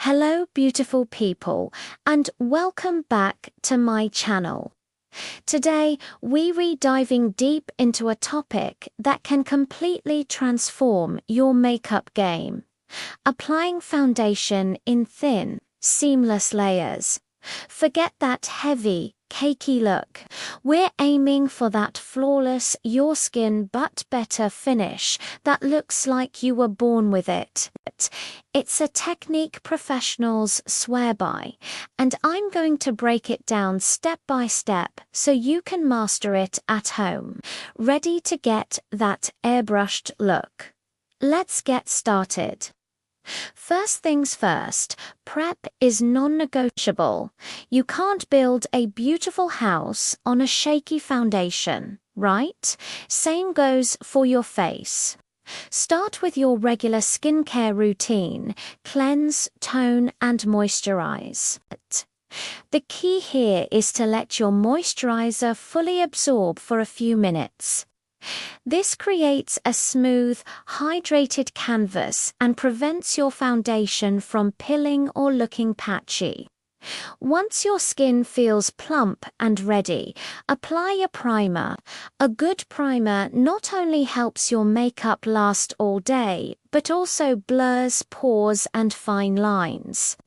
Hello beautiful people, and welcome back to my channel. Today we're diving deep into a topic that can completely transform your makeup game. Applying foundation in thin, seamless layers. Forget that heavy, cakey look. We're aiming for that flawless, your skin but better finish that looks like you were born with it. It's a technique professionals swear by, and I'm going to break it down step by step so you can master it at home, ready to get that airbrushed look. Let's get started. First things first, prep is non-negotiable. You can't build a beautiful house on a shaky foundation, right? Same goes for your face. Start with your regular skincare routine, cleanse, tone, and moisturize. The key here is to let your moisturizer fully absorb for a few minutes. This creates a smooth, hydrated canvas and prevents your foundation from pilling or looking patchy. Once your skin feels plump and ready, apply a primer. A good primer not only helps your makeup last all day, but also blurs pores and fine lines,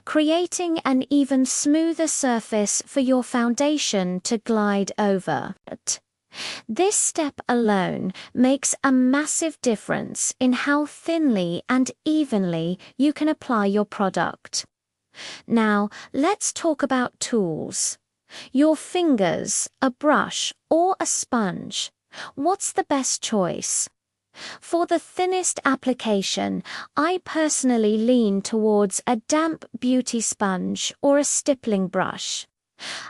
creating an even smoother surface for your foundation to glide over. This step alone makes a massive difference in how thinly and evenly you can apply your product. Now, let's talk about tools. Your fingers, a brush, or a sponge. What's the best choice? For the thinnest application, I personally lean towards a damp beauty sponge or a stippling brush.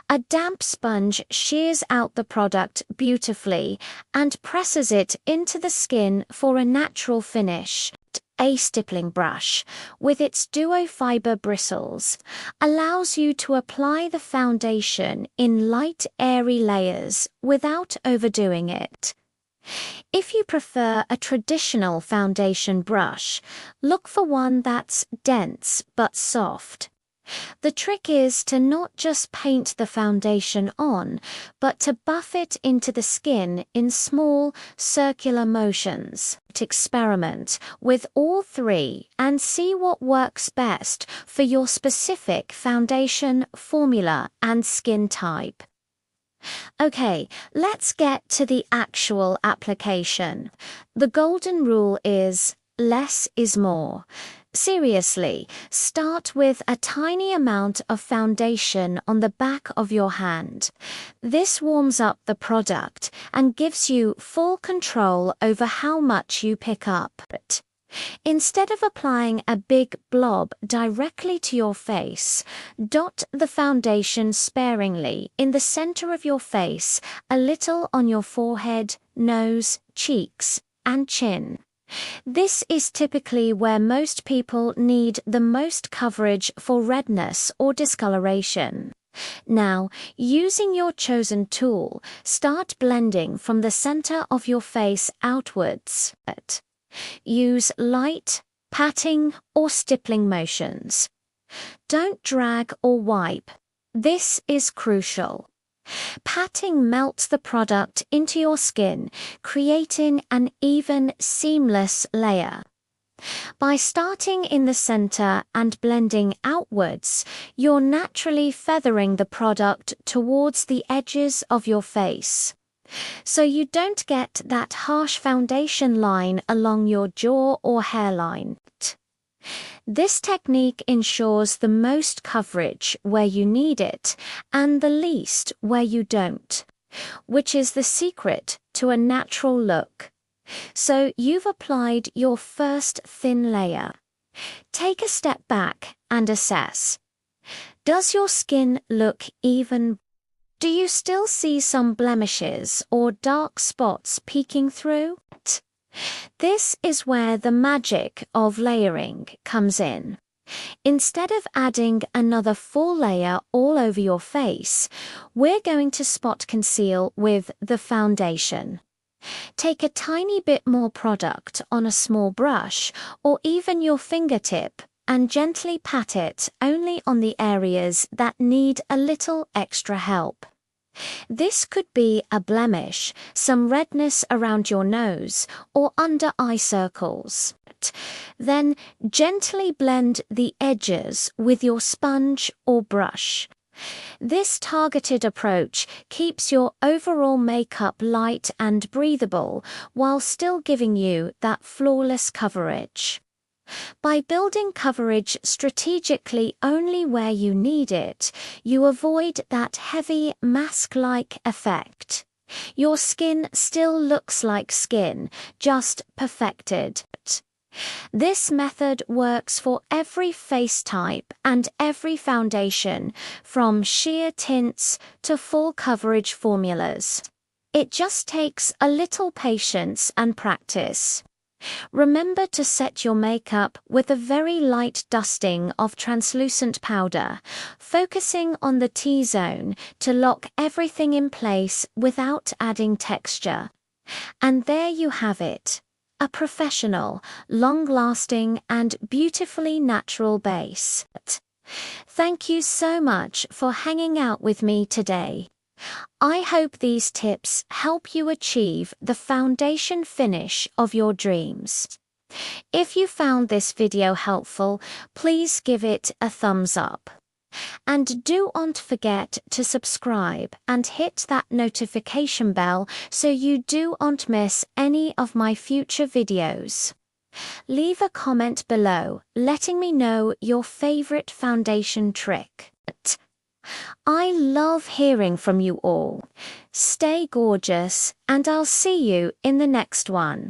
A damp sponge shears out the product beautifully and presses it into the skin for a natural finish. A stippling brush, with its duo fiber bristles, allows you to apply the foundation in light, airy layers without overdoing it. If you prefer a traditional foundation brush, look for one that's dense but soft. The trick is to not just paint the foundation on, but to buff it into the skin in small, circular motions. To experiment with all three and see what works best for your specific foundation formula and skin type. Okay, let's get to the actual application. The golden rule is less is more. Seriously, start with a tiny amount of foundation on the back of your hand. This warms up the product and gives you full control over how much you pick up. Instead of applying a big blob directly to your face, dot the foundation sparingly in the center of your face, a little on your forehead, nose, cheeks, and chin. This is typically where most people need the most coverage for redness or discoloration. Now, using your chosen tool, start blending from the center of your face outwards. Use light, patting, or stippling motions. Don't drag or wipe. This is crucial. Patting melts the product into your skin, creating an even, seamless layer. By starting in the center and blending outwards, you're naturally feathering the product towards the edges of your face, so you don't get that harsh foundation line along your jaw or hairline. This technique ensures the most coverage where you need it and the least where you don't, which is the secret to a natural look. So you've applied your first thin layer. Take a step back and assess. Does your skin look even? Do you still see some blemishes or dark spots peeking through? This is where the magic of layering comes in. Instead of adding another full layer all over your face, we're going to spot conceal with the foundation. Take a tiny bit more product on a small brush or even your fingertip and gently pat it only on the areas that need a little extra help. This could be a blemish, some redness around your nose, or under eye circles. Then gently blend the edges with your sponge or brush. This targeted approach keeps your overall makeup light and breathable while still giving you that flawless coverage. By building coverage strategically only where you need it, you avoid that heavy mask-like effect. Your skin still looks like skin, just perfected. This method works for every face type and every foundation, from sheer tints to full coverage formulas. It just takes a little patience and practice. Remember to set your makeup with a very light dusting of translucent powder, focusing on the T-zone to lock everything in place without adding texture. And there you have it. A professional, long-lasting, and beautifully natural base. Thank you so much for hanging out with me today. I hope these tips help you achieve the foundation finish of your dreams. If you found this video helpful, please give it a thumbs up. And do not forget to subscribe and hit that notification bell so you do not miss any of my future videos. Leave a comment below letting me know your favorite foundation trick. I love hearing from you all. Stay gorgeous, and I'll see you in the next one.